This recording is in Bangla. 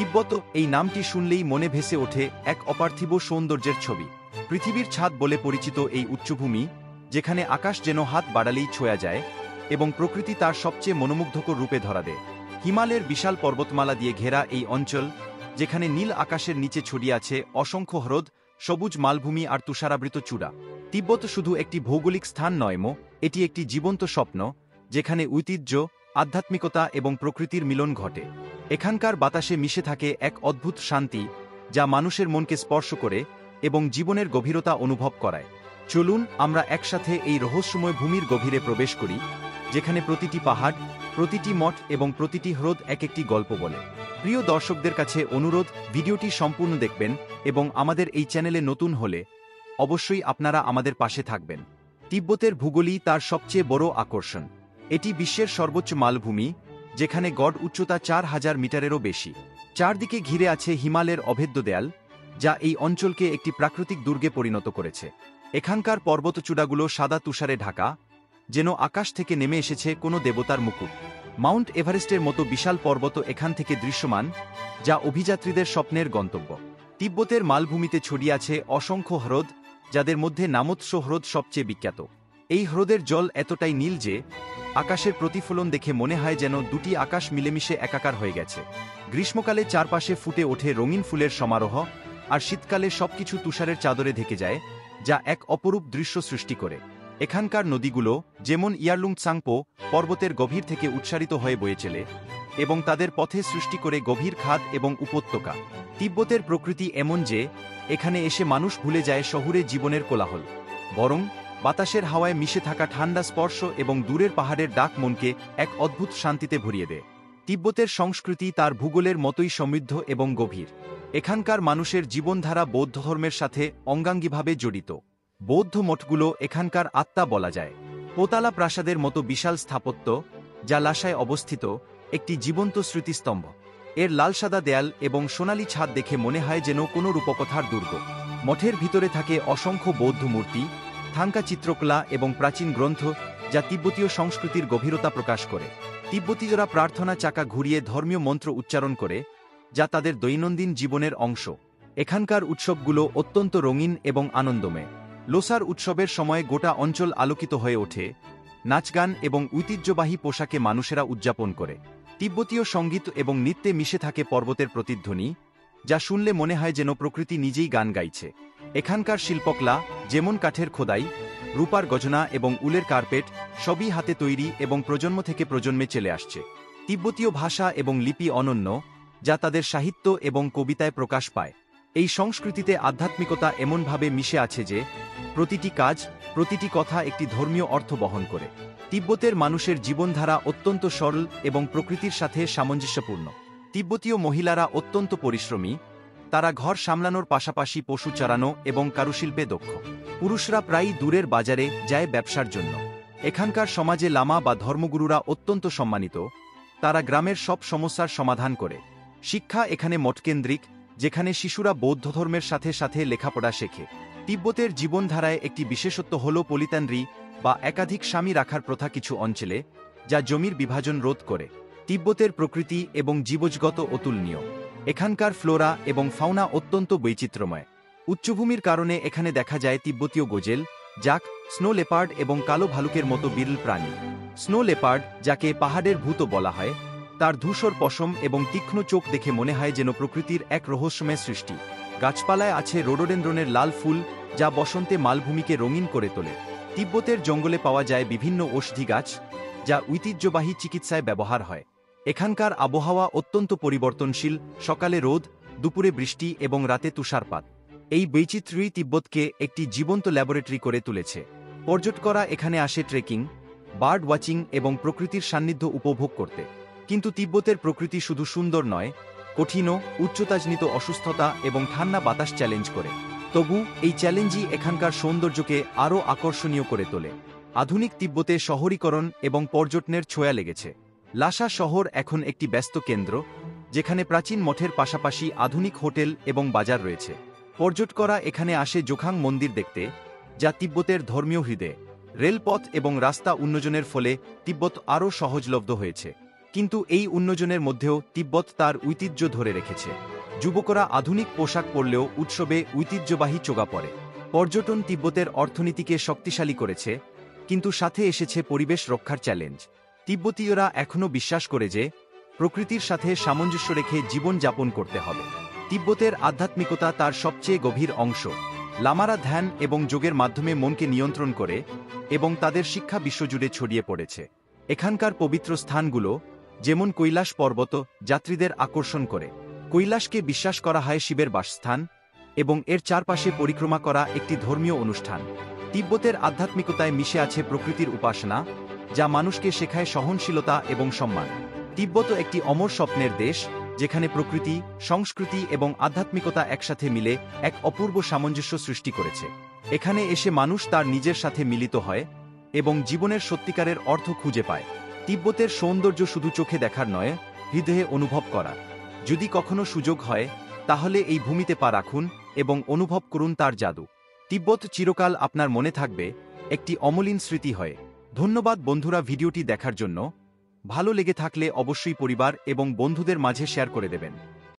তিব্বত এই নামটি শুনলেই মনে ভেসে ওঠে এক অপার্থিব সৌন্দর্যের ছবি। পৃথিবীর ছাদ বলে পরিচিত এই উচ্চভূমি, যেখানে আকাশ যেন হাত বাড়ালেই ছোঁয়া যায় এবং প্রকৃতি তার সবচেয়ে মনোমুগ্ধকর রূপে ধরা দেয়। হিমালয়ের বিশাল পর্বতমালা দিয়ে ঘেরা এই অঞ্চল, যেখানে নীল আকাশের নিচে ছড়িয়ে আছে অসংখ্য হ্রদ, সবুজ মালভূমি আর তুষারাবৃত চূড়া। তিব্বত শুধু একটি ভৌগোলিক স্থান নয়, এটি একটি জীবন্ত স্বপ্ন, যেখানে ঐতিহ্য, আধ্যাত্মিকতা এবং প্রকৃতির মিলন ঘটে। এখানকার বাতাসে মিশে থাকে এক অদ্ভুত শান্তি, যা মানুষের মনকে স্পর্শ করে এবং জীবনের গভীরতা অনুভব করায়। চলুন আমরা একসাথে এই রহস্যময় ভূমির গভীরে প্রবেশ করি, যেখানে প্রতিটি পাহাড়, প্রতিটি মঠ এবং প্রতিটি হ্রদ এক একটি গল্প বলে। প্রিয় দর্শকদের কাছে অনুরোধ, ভিডিওটি সম্পূর্ণ দেখবেন এবং আমাদের এই চ্যানেলে নতুন হলে অবশ্যই আপনারা আমাদের পাশে থাকবেন। তিব্বতের ভূগোলই তার সবচেয়ে বড় আকর্ষণ। এটি বিশ্বের সর্বোচ্চ মালভূমি, যেখানে গড় উচ্চতা 4000 মিটারেরও বেশি। চারদিকে ঘিরে আছে হিমালয়ের অভেদ্য দেয়াল, যা এই অঞ্চলকে একটি প্রাকৃতিক দুর্গে পরিণত করেছে। এখানকার পর্বতচূড়াগুলো সাদা তুষারে ঢাকা, যেন আকাশ থেকে নেমে এসেছে কোনো দেবতার মুকুট। মাউন্ট এভারেস্টের মতো বিশাল পর্বত এখান থেকে দৃশ্যমান, যা অভিযাত্রীদের স্বপ্নের গন্তব্য। তিব্বতের মালভূমিতে ছড়িয়ে আছে অসংখ্য হ্রদ, যাদের মধ্যে নামৎস হ্রদ সবচেয়ে বিখ্যাত। এই হ্রদের জল এতটাই নীল যে আকাশের প্রতিফলন দেখে মনে হয় যেন দুটি আকাশ মিলেমিশে একাকার হয়ে গেছে। গ্রীষ্মকালে চারপাশে ফুটে ওঠে রঙিন ফুলের সমারোহ, আর শীতকালে সবকিছু তুষারের চাদরে ঢেকে যায়, যা এক অপরূপ দৃশ্য সৃষ্টি করে। এখানকার নদীগুলো, যেমন ইয়ারলুংতসাংপো, পর্বতের গভীর থেকে উৎসারিত হয়ে বয়ে চলে এবং তাদের পথে সৃষ্টি করে গভীর খাদ এবং উপত্যকা। তিব্বতের প্রকৃতি এমন যে এখানে এসে মানুষ ভুলে যায় শহুরে জীবনের কোলাহল, বরং বাতাসের হাওয়ায় মিশে থাকা ঠান্ডা স্পর্শ এবং দূরের পাহাড়ের ডাক মনকে এক অদ্ভুত শান্তিতে ভরিয়ে দেয়। তিব্বতের সংস্কৃতি তার ভূগোলের মতোই সমৃদ্ধ এবং গভীর। এখানকার মানুষের জীবনধারা বৌদ্ধ ধর্মের সাথে অঙ্গাঙ্গিভাবে জড়িত। বৌদ্ধ মঠগুলো এখানকার আত্মা বলা যায়। পোতালা প্রাসাদের মতো বিশাল স্থাপত্য, যা লাসায় অবস্থিত, একটি জীবন্ত স্মৃতিস্তম্ভ। এর লাল সাদা দেয়াল এবং সোনালী ছাদ দেখে মনে হয় যেন কোনো রূপকথার দুর্গ। মঠের ভিতরে থাকে অসংখ্য বৌদ্ধ মূর্তি, থাঙ্কা চিত্রকলা এবং প্রাচীন গ্রন্থ, যা তিব্বতীয় সংস্কৃতির গভীরতা প্রকাশ করে। তিব্বতীয়রা প্রার্থনা চাকা ঘুরিয়ে ধর্মীয় মন্ত্র উচ্চারণ করে, যা তাদের দৈনন্দিন জীবনের অংশ। এখানকার উৎসবগুলো অত্যন্ত রঙিন এবং আনন্দময়। লোসার উৎসবের সময় গোটা অঞ্চল আলোকিত হয়ে ওঠে, নাচগান এবং ঐতিহ্যবাহী পোশাকে মানুষেরা উদযাপন করে। তিব্বতীয় সঙ্গীত এবং নৃত্যে মিশে থাকে পর্বতের প্রতিধ্বনি, যা শুনলে মনে হয় যেন প্রকৃতি নিজেই গান গাইছে। এখানকার শিল্পকলা, যেমন কাঠের খোদাই, রূপার গজনা এবং উলের কার্পেট, সবই হাতে তৈরি এবং প্রজন্ম থেকে প্রজন্মে চলে আসছে। তিব্বতীয় ভাষা এবং লিপি অনন্য, যা তাদের সাহিত্য এবং কবিতায় প্রকাশ পায়। এই সংস্কৃতিতে আধ্যাত্মিকতা এমনভাবে মিশে আছে যে প্রতিটি কাজ, প্রতিটি কথা একটি ধর্মীয় অর্থ বহন করে। তিব্বতের মানুষের জীবনধারা অত্যন্ত সরল এবং প্রকৃতির সাথে সামঞ্জস্যপূর্ণ। তিব্বতীয় মহিলারা অত্যন্ত পরিশ্রমী, তারা ঘর সামলানোর পাশাপাশি পশু চরানো এবং কারুশিল্পে দক্ষ। পুরুষরা প্রায়ই দূরের বাজারে যায় ব্যবসার জন্য। এখানকার সমাজে লামা বা ধর্মগুরুরা অত্যন্ত সম্মানিত, তারা গ্রামের সব সমস্যার সমাধান করে। শিক্ষা এখানে মঠকেন্দ্রিক, যেখানে শিশুরা বৌদ্ধ ধর্মের সাথে সাথে লেখাপড়া শেখে। তিব্বতের জীবনধারায় একটি বিশেষত্ব হল পলিতান্ড্রি বা একাধিক স্বামী রাখার প্রথা কিছু অঞ্চলে, যা জমির বিভাজন রোধ করে। তিব্বতের প্রকৃতি এবং জীবজগত অতুলনীয়। এখানকার ফ্লোরা এবং ফাউনা অত্যন্ত বৈচিত্র্যময়। উচ্চভূমির কারণে এখানে দেখা যায় তিব্বতীয় গোজেল, জাক, স্নো লেপার্ড এবং কালো ভালুকের মতো বিরল প্রাণী। স্নো লেপার্ড, যাকে পাহাড়ের ভূত বলা হয়, তার ধূসর পশম এবং তীক্ষ্ণ চোখ দেখে মনে হয় যেন প্রকৃতির এক রহস্যময় সৃষ্টি। গাছপালায় আছে রোডোডেনড্রনের লাল ফুল, যা বসন্তে মালভূমিকে রঙিন করে তোলে। তিব্বতের জঙ্গলে পাওয়া যায় বিভিন্ন ঔষধি গাছ, যা ঐতিহ্যবাহী চিকিৎসায় ব্যবহার হয়। এখানকার আবহাওয়া অত্যন্ত পরিবর্তনশীল, সকালে রোদ, দুপুরে বৃষ্টি এবং রাতে তুষারপাত। এই বৈচিত্র্যই তিব্বতকে একটি জীবন্ত ল্যাবরেটরি করে তুলেছে। পর্যটকরা এখানে আসে ট্রেকিং, বার্ড ওয়াচিং এবং প্রকৃতির সান্নিধ্য উপভোগ করতে। কিন্তু তিব্বতের প্রকৃতি শুধু সুন্দর নয়, কঠিনও। উচ্চতাজনিত অসুস্থতা এবং ঠান্ডা বাতাস চ্যালেঞ্জ করে। তবু এই চ্যালেঞ্জই এখানকার সৌন্দর্যকে আরও আকর্ষণীয় করে তোলে। আধুনিক তিব্বতে শহরীকরণ এবং পর্যটনের ছোঁয়া লেগেছে। লাসা শহর এখন একটি ব্যস্ত কেন্দ্র, যেখানে প্রাচীন মঠের পাশাপাশি আধুনিক হোটেল এবং বাজার রয়েছে। পর্যটকরা এখানে আসে জোখাং মন্দির দেখতে, যা তিব্বতের ধর্মীয় হৃদয়। রেলপথ এবং রাস্তা উন্নয়নের ফলে তিব্বত আরও সহজলভ্য হয়েছে। কিন্তু এই উন্নয়নের মধ্যেও তিব্বত তার ঐতিহ্য ধরে রেখেছে। যুবকরা আধুনিক পোশাক পরলেও উৎসবে ঐতিহ্যবাহী চোগা পরে। পর্যটন তিব্বতের অর্থনীতিকে শক্তিশালী করেছে, কিন্তু সাথে এসেছে পরিবেশ রক্ষার চ্যালেঞ্জ। তিব্বতীয়রা এখনও বিশ্বাস করে যে প্রকৃতির সাথে সামঞ্জস্য রেখে জীবন যাপন করতে হবে। তিব্বতের আধ্যাত্মিকতা তার সবচেয়ে গভীর অংশ। লামারা ধ্যান এবং যোগের মাধ্যমে মনকে নিয়ন্ত্রণ করে, এবং তাদের শিক্ষা বিশ্বজুড়ে ছড়িয়ে পড়েছে। এখানকার পবিত্র স্থানগুলো, যেমন কৈলাস পর্বত, যাত্রীদের আকর্ষণ করে। কৈলাসকে বিশ্বাস করা হয় শিবের বাসস্থান, এবং এর চারপাশে পরিক্রমা করা একটি ধর্মীয় অনুষ্ঠান। তিব্বতের আধ্যাত্মিকতায় মিশে আছে প্রকৃতির উপাসনা, যা মানুষকে শেখায় সহনশীলতা এবং সম্মান। তিব্বত একটি অমর স্বপ্নের দেশ, যেখানে প্রকৃতি, সংস্কৃতি এবং আধ্যাত্মিকতা একসাথে মিলে এক অপূর্ব সামঞ্জস্য সৃষ্টি করেছে। এখানে এসে মানুষ তার নিজের সাথে মিলিত হয় এবং জীবনের সত্যিকারের অর্থ খুঁজে পায়। তিব্বতের সৌন্দর্য শুধু চোখে দেখার নয়, হৃদয়ে অনুভব করার। যদি কখনো সুযোগ হয়, তাহলে এই ভূমিতে পা রাখুন এবং অনুভব করুন তার জাদু। তিব্বত চিরকাল আপনার মনে থাকবে, একটি অমলিন স্মৃতি হয়ে। ধন্যবাদ বন্ধুরা ভিডিওটি দেখার জন্য। ভালো লেগে থাকলে অবশ্যই পরিবার এবং বন্ধুদের মাঝে শেয়ার করে দেবেন।